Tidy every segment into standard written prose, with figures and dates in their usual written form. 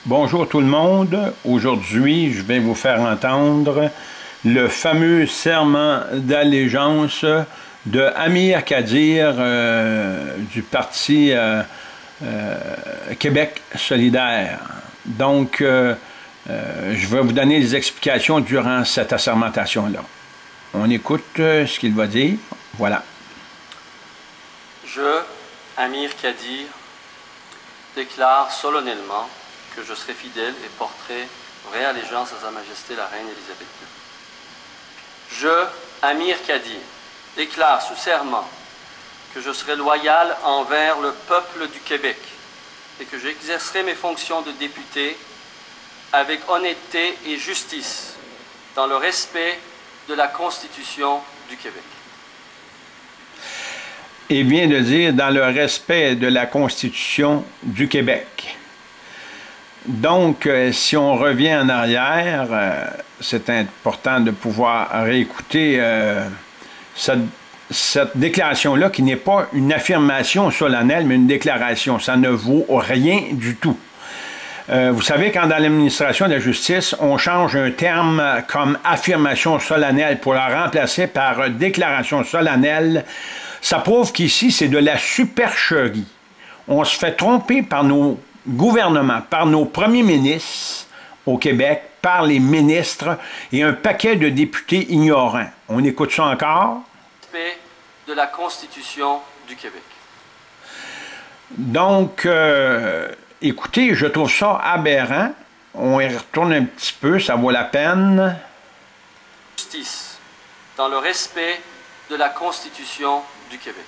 Bonjour tout le monde. Aujourd'hui, je vais vous faire entendre le fameux serment d'allégeance de Amir Kadir du Parti Québec solidaire. Donc, je vais vous donner les explications durant cette assermentation-là. On écoute ce qu'il va dire. Voilà. Je, Amir Kadir, déclare solennellement que je serai fidèle et porterai vraie allégeance à Sa Majesté la Reine Élisabeth II. Je, Amir Kadir, déclare sous serment que je serai loyal envers le peuple du Québec et que j'exercerai mes fonctions de député avec honnêteté et justice dans le respect de la Constitution du Québec. Il vient de dire dans le respect de la Constitution du Québec. Donc, si on revient en arrière, c'est important de pouvoir réécouter cette déclaration-là qui n'est pas une affirmation solennelle, mais une déclaration. Ça ne vaut rien du tout. Vous savez, quand dans l'administration de la justice, on change un terme comme affirmation solennelle pour la remplacer par déclaration solennelle, ça prouve qu'ici, c'est de la supercherie. On se fait tromper par nos gouvernements, par nos premiers ministres au Québec, par les ministres et un paquet de députés ignorants. On écoute ça encore? Respect de la Constitution du Québec. Donc, écoutez, je trouve ça aberrant. On y retourne un petit peu, ça vaut la peine. Justice, dans le respect de la Constitution du Québec.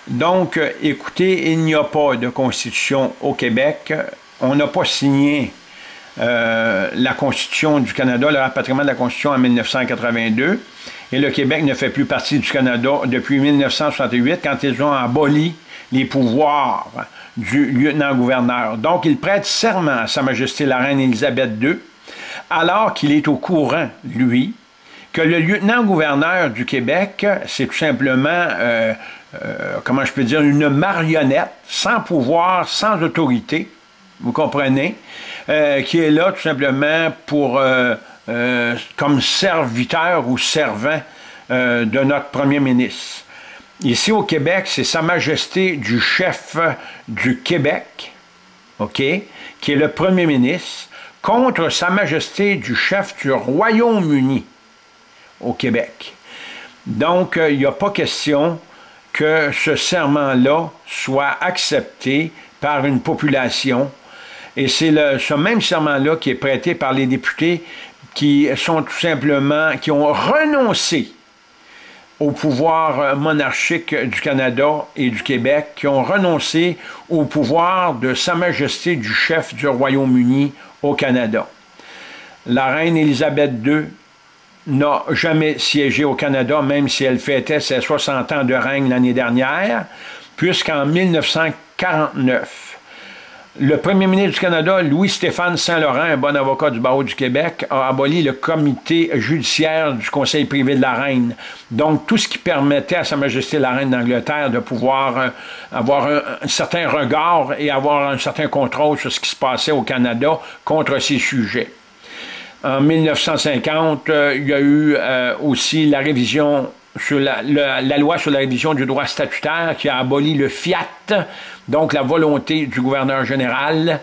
Donc, écoutez, il n'y a pas de Constitution au Québec. On n'a pas signé la Constitution du Canada, le rapatriement de la Constitution en 1982. Et le Québec ne fait plus partie du Canada depuis 1968, quand ils ont aboli les pouvoirs du lieutenant-gouverneur. Donc, il prête serment à Sa Majesté la Reine Élisabeth II, alors qu'il est au courant, lui, que le lieutenant-gouverneur du Québec, c'est tout simplement, comment je peux dire, une marionnette, sans pouvoir, sans autorité, vous comprenez, qui est là tout simplement pour, comme serviteur ou servant de notre premier ministre. Ici au Québec, c'est Sa Majesté du chef du Québec, OK, qui est le premier ministre, contre Sa Majesté du chef du Royaume-Uni au Québec. Donc, il n'y a pas question que ce serment-là soit accepté par une population. Et c'est ce même serment-là qui est prêté par les députés qui sont tout simplement, qui ont renoncé au pouvoir monarchique du Canada et du Québec, qui ont renoncé au pouvoir de Sa Majesté du chef du Royaume-Uni au Canada. La reine Élisabeth II n'a jamais siégé au Canada, même si elle fêtait ses 60 ans de règne l'année dernière, puisqu'en 1949, le premier ministre du Canada, Louis-Stéphane Saint-Laurent, un bon avocat du barreau du Québec, a aboli le comité judiciaire du Conseil privé de la Reine. Donc, tout ce qui permettait à Sa Majesté la Reine d'Angleterre de pouvoir avoir un certain regard et avoir un certain contrôle sur ce qui se passait au Canada contre ces sujets. En 1950, il y a eu aussi la révision sur la loi sur la révision du droit statutaire qui a aboli le fiat, donc la volonté du gouverneur général.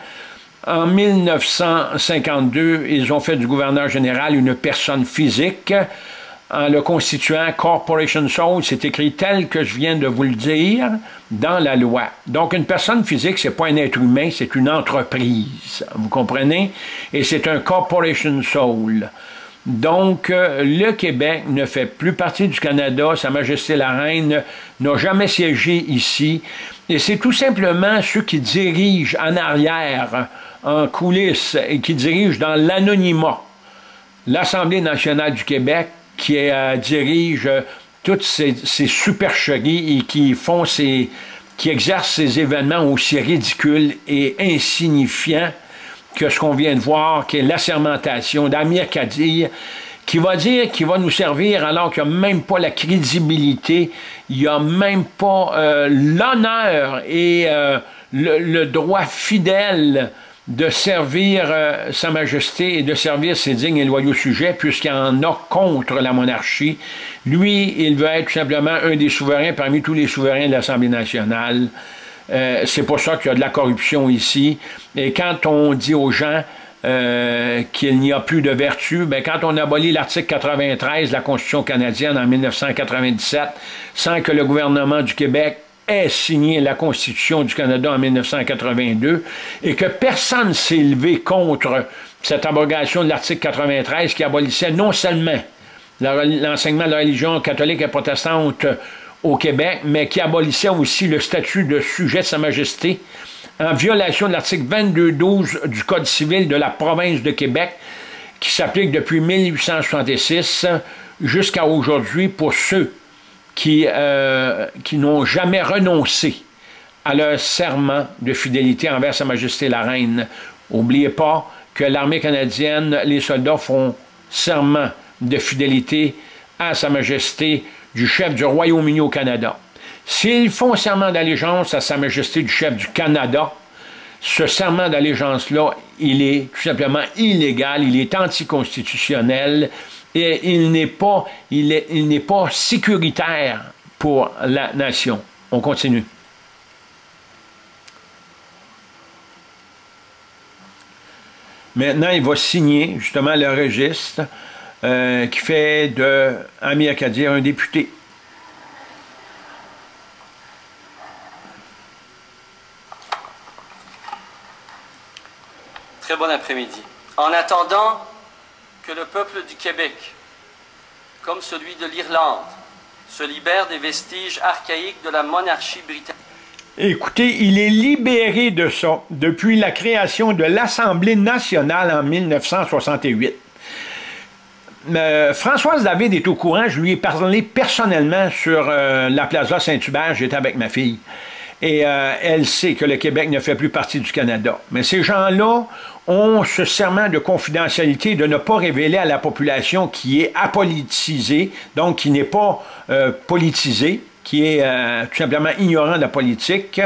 En 1952, ils ont fait du gouverneur général une personne physique en le constituant Corporation Sole. C'est écrit tel que je viens de vous le dire dans la loi. Donc, une personne physique, c'est pas un être humain, c'est une entreprise. Vous comprenez? Et c'est un Corporation Sole. Donc, le Québec ne fait plus partie du Canada. Sa Majesté la Reine n'a jamais siégé ici. Et c'est tout simplement ceux qui dirigent en arrière, en coulisses, et qui dirigent dans l'anonymat l'Assemblée nationale du Québec, qui dirige toutes ces supercheries et qui exercent ces événements aussi ridicules et insignifiants que ce qu'on vient de voir, qui est l'assermentation d'Amir Kadir, qui va dire qu'il va nous servir alors qu'il n'y a même pas la crédibilité, il n'y a même pas l'honneur et le droit fidèle de servir Sa Majesté et de servir ses dignes et loyaux sujets, puisqu'il en a contre la monarchie. Lui, il veut être tout simplement un des souverains parmi tous les souverains de l'Assemblée nationale. C'est pour ça qu'il y a de la corruption ici. Et quand on dit aux gens qu'il n'y a plus de vertu, bien, quand on abolit l'article 93 de la Constitution canadienne en 1997, sans que le gouvernement du Québec ait signé la Constitution du Canada en 1982, et que personne ne s'est levé contre cette abrogation de l'article 93 qui abolissait non seulement l'enseignement de la religion catholique et protestante au Québec, mais qui abolissait aussi le statut de sujet de Sa Majesté en violation de l'article 22.12 du Code civil de la province de Québec, qui s'applique depuis 1866 jusqu'à aujourd'hui pour ceux qui n'ont jamais renoncé à leur serment de fidélité envers Sa Majesté la Reine. N'oubliez pas que l'armée canadienne, les soldats font serment de fidélité à Sa Majesté du chef du Royaume-Uni au Canada. S'ils font serment d'allégeance à Sa Majesté du chef du Canada, ce serment d'allégeance-là, il est tout simplement illégal, il est anticonstitutionnel et il n'est pas sécuritaire pour la nation. On continue. Maintenant, il va signer justement le registre qui fait de Amir Kadir un député. Très bon après-midi. En attendant que le peuple du Québec, comme celui de l'Irlande, se libère des vestiges archaïques de la monarchie britannique. Écoutez, il est libéré de ça depuis la création de l'Assemblée nationale en 1968. Françoise David est au courant, je lui ai parlé personnellement sur la Plaza Saint-Hubert, j'étais avec ma fille. Et elle sait que le Québec ne fait plus partie du Canada. Mais ces gens-là ont ce serment de confidentialité de ne pas révéler à la population qui est apolitisée, donc qui n'est pas politisée, qui est tout simplement ignorant de la politique.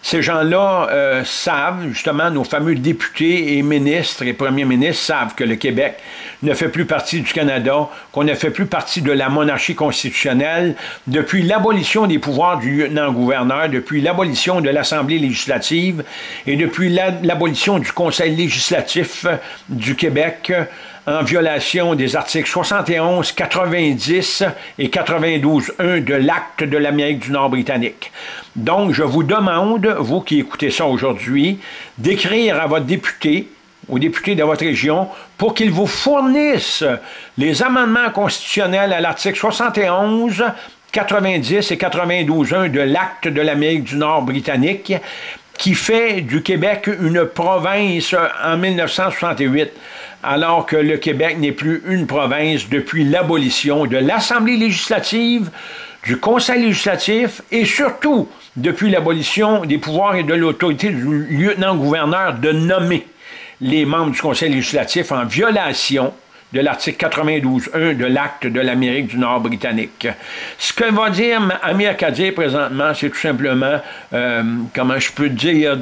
Ces gens-là savent, justement, nos fameux députés et ministres et premiers ministres savent que le Québec ne fait plus partie du Canada, qu'on ne fait plus partie de la monarchie constitutionnelle depuis l'abolition des pouvoirs du lieutenant-gouverneur, depuis l'abolition de l'Assemblée législative et depuis l'abolition du Conseil législatif du Québec en violation des articles 71, 90 et 92.1 de l'Acte de l'Amérique du Nord britannique. Donc, je vous demande, vous qui écoutez ça aujourd'hui, d'écrire à votre député, aux députés de votre région, pour qu'ils vous fournissent les amendements constitutionnels à l'article 71, 90 et 92.1 de l'Acte de l'Amérique du Nord britannique, qui fait du Québec une province en 1968, alors que le Québec n'est plus une province depuis l'abolition de l'Assemblée législative, du Conseil législatif et surtout depuis l'abolition des pouvoirs et de l'autorité du lieutenant-gouverneur de nommer les membres du Conseil législatif en violation de l'article 92.1 de l'Acte de l'Amérique du Nord britannique. Ce que va dire Amir Kadir présentement, c'est tout simplement, comment je peux dire,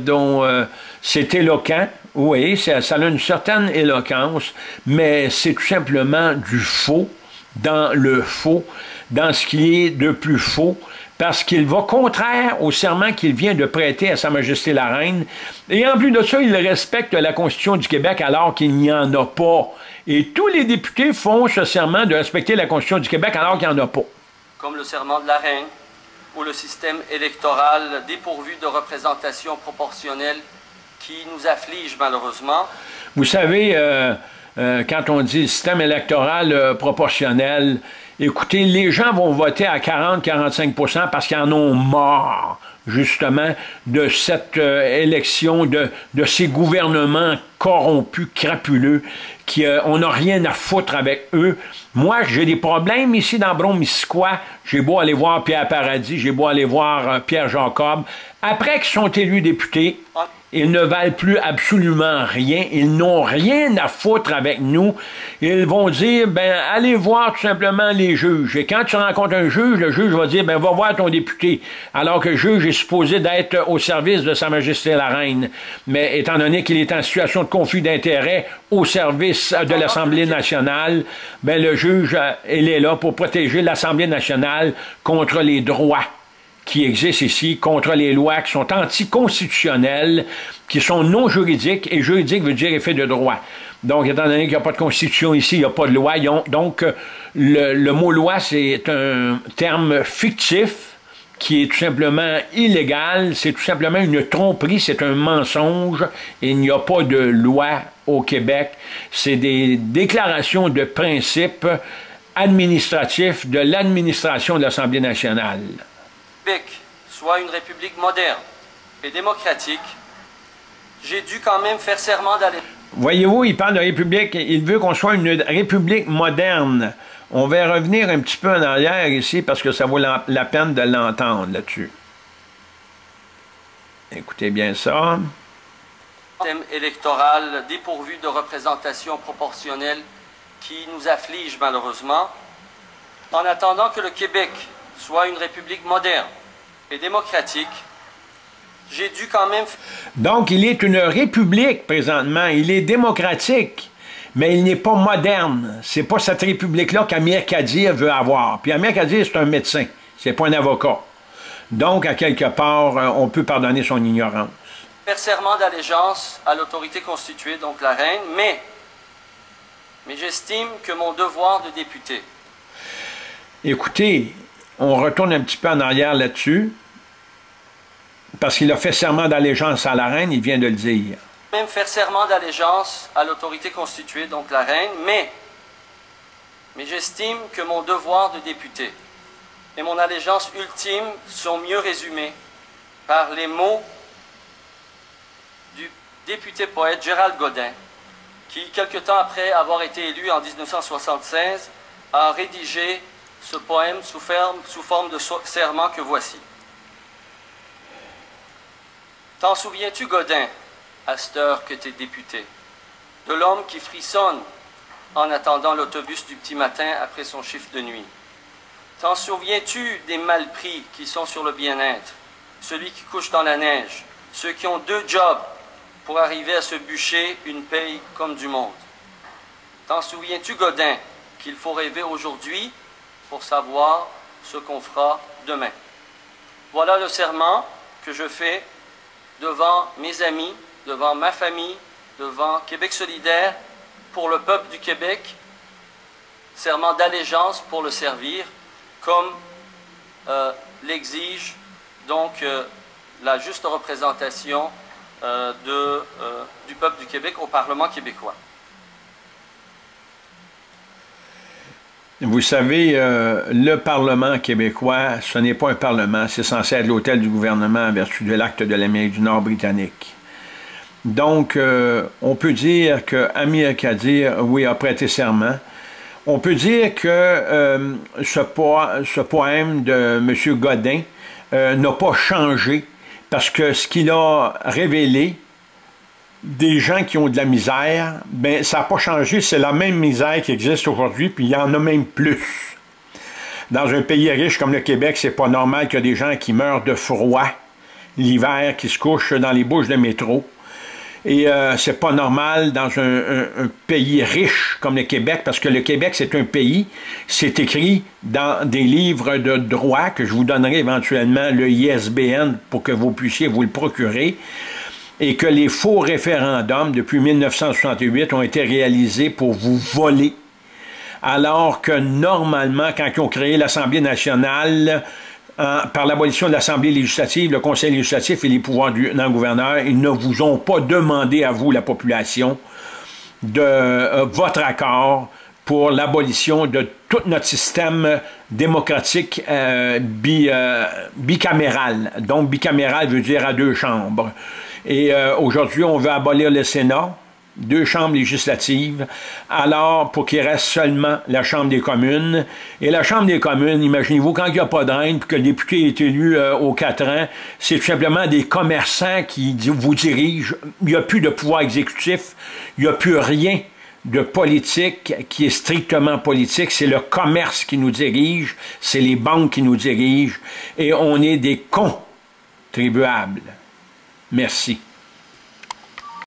c'est éloquent. Oui, ça a une certaine éloquence, mais c'est tout simplement du faux dans le faux, dans ce qui est de plus faux, parce qu'il va contraire au serment qu'il vient de prêter à Sa Majesté la Reine. Et en plus de ça, il respecte la Constitution du Québec alors qu'il n'y en a pas. Et tous les députés font ce serment de respecter la Constitution du Québec alors qu'il n'y en a pas. Comme le serment de la Reine ou le système électoral dépourvu de représentation proportionnelle qui nous afflige malheureusement. Vous savez, quand on dit système électoral proportionnel, écoutez, les gens vont voter à 40-45% parce qu'ils en ont marre, justement, de cette élection, de ces gouvernements corrompus, crapuleux, on n'a rien à foutre avec eux. Moi, j'ai des problèmes ici dans Brome-Missisquoi. J'ai beau aller voir Pierre Paradis, j'ai beau aller voir Pierre Jacob. Après qu'ils sont élus députés, Ils ne valent plus absolument rien. Ils n'ont rien à foutre avec nous. Ils vont dire, ben, allez voir tout simplement les juges. Et quand tu rencontres un juge, le juge va dire, ben, va voir ton député. Alors que le juge est supposé d'être au service de Sa Majesté la Reine. Mais étant donné qu'il est en situation de conflit d'intérêts au service de l'Assemblée nationale, ben, le juge, il est là pour protéger l'Assemblée nationale contre les droits qui existent ici, contre les lois qui sont anticonstitutionnelles, qui sont non juridiques, et juridique veut dire effet de droit. Donc, étant donné qu'il n'y a pas de constitution ici, il n'y a pas de loi, donc le mot loi, c'est un terme fictif qui est tout simplement illégal, c'est tout simplement une tromperie, c'est un mensonge, et il n'y a pas de loi au Québec. C'est des déclarations de principe administratifs de l'administration de l'Assemblée nationale. Québec soit une république moderne et démocratique, j'ai dû quand même faire serment d'aller... Voyez-vous, il parle de république, il veut qu'on soit une république moderne. On va revenir un petit peu en arrière ici parce que ça vaut la peine de l'entendre là-dessus. Écoutez bien ça. Thème électoral dépourvu de représentation proportionnelle qui nous afflige malheureusement. En attendant que le Québec soit une république moderne et démocratique, j'ai dû quand même... Donc, il est une république présentement, il est démocratique, mais il n'est pas moderne. C'est pas cette république-là qu'Amir Kadir veut avoir. Puis Amir Kadir, c'est un médecin, c'est pas un avocat. Donc, à quelque part, on peut pardonner son ignorance. Faire serment d'allégeance à l'autorité constituée, donc la reine, mais j'estime que mon devoir de député... Écoutez, on retourne un petit peu en arrière là-dessus, parce qu'il a fait serment d'allégeance à la reine, il vient de le dire. Même faire serment d'allégeance à l'autorité constituée, donc la reine, mais j'estime que mon devoir de député et mon allégeance ultime sont mieux résumés par les mots du député poète Gérald Godin, qui, quelque temps après avoir été élu en 1976, a rédigé ce poème sous forme de serment que voici. T'en souviens-tu, Godin, à cette heure que t'es député, de l'homme qui frissonne en attendant l'autobus du petit matin après son chiffre de nuit? T'en souviens-tu des malpris qui sont sur le bien-être, celui qui couche dans la neige, ceux qui ont 2 jobs pour arriver à se bûcher une paye comme du monde? T'en souviens-tu, Godin, qu'il faut rêver aujourd'hui pour savoir ce qu'on fera demain? Voilà le serment que je fais devant mes amis, devant ma famille, devant Québec solidaire, pour le peuple du Québec, serment d'allégeance pour le servir, comme l'exige donc la juste représentation du peuple du Québec au Parlement québécois. Vous savez, le Parlement québécois, ce n'est pas un Parlement, c'est censé être l'hôtel du gouvernement en vertu de l'acte de l'Amérique du Nord britannique. Donc, on peut dire que Amir Kadir, oui, a prêté serment. On peut dire que ce poème de M. Godin n'a pas changé parce que ce qu'il a révélé, des gens qui ont de la misère, ben ça n'a pas changé, c'est la même misère qui existe aujourd'hui, puis il y en a même plus. Dans un pays riche comme le Québec, c'est pas normal qu'il y ait des gens qui meurent de froid l'hiver, qui se couchent dans les bouches de métro. Et c'est pas normal dans un pays riche comme le Québec, parce que le Québec, c'est un pays, c'est écrit dans des livres de droit, que je vous donnerai éventuellement le ISBN pour que vous puissiez vous le procurer, et que les faux référendums depuis 1968 ont été réalisés pour vous voler, alors que normalement, quand ils ont créé l'Assemblée nationale, par l'abolition de l'Assemblée législative, le Conseil législatif et les pouvoirs du gouverneur, ils ne vous ont pas demandé à vous, la population, de votre accord pour l'abolition de tout notre système démocratique bicaméral. Donc, bicaméral veut dire à 2 chambres. Et aujourd'hui, on veut abolir le Sénat. 2 chambres législatives, alors pour qu'il reste seulement la Chambre des communes. Et la Chambre des communes, imaginez-vous, quand il n'y a pas de reine, puis que le député est élu aux 4 ans, c'est tout simplement des commerçants qui vous dirigent. Il n'y a plus de pouvoir exécutif, il n'y a plus rien de politique qui est strictement politique. C'est le commerce qui nous dirige, c'est les banques qui nous dirigent, et on est des contribuables. Merci.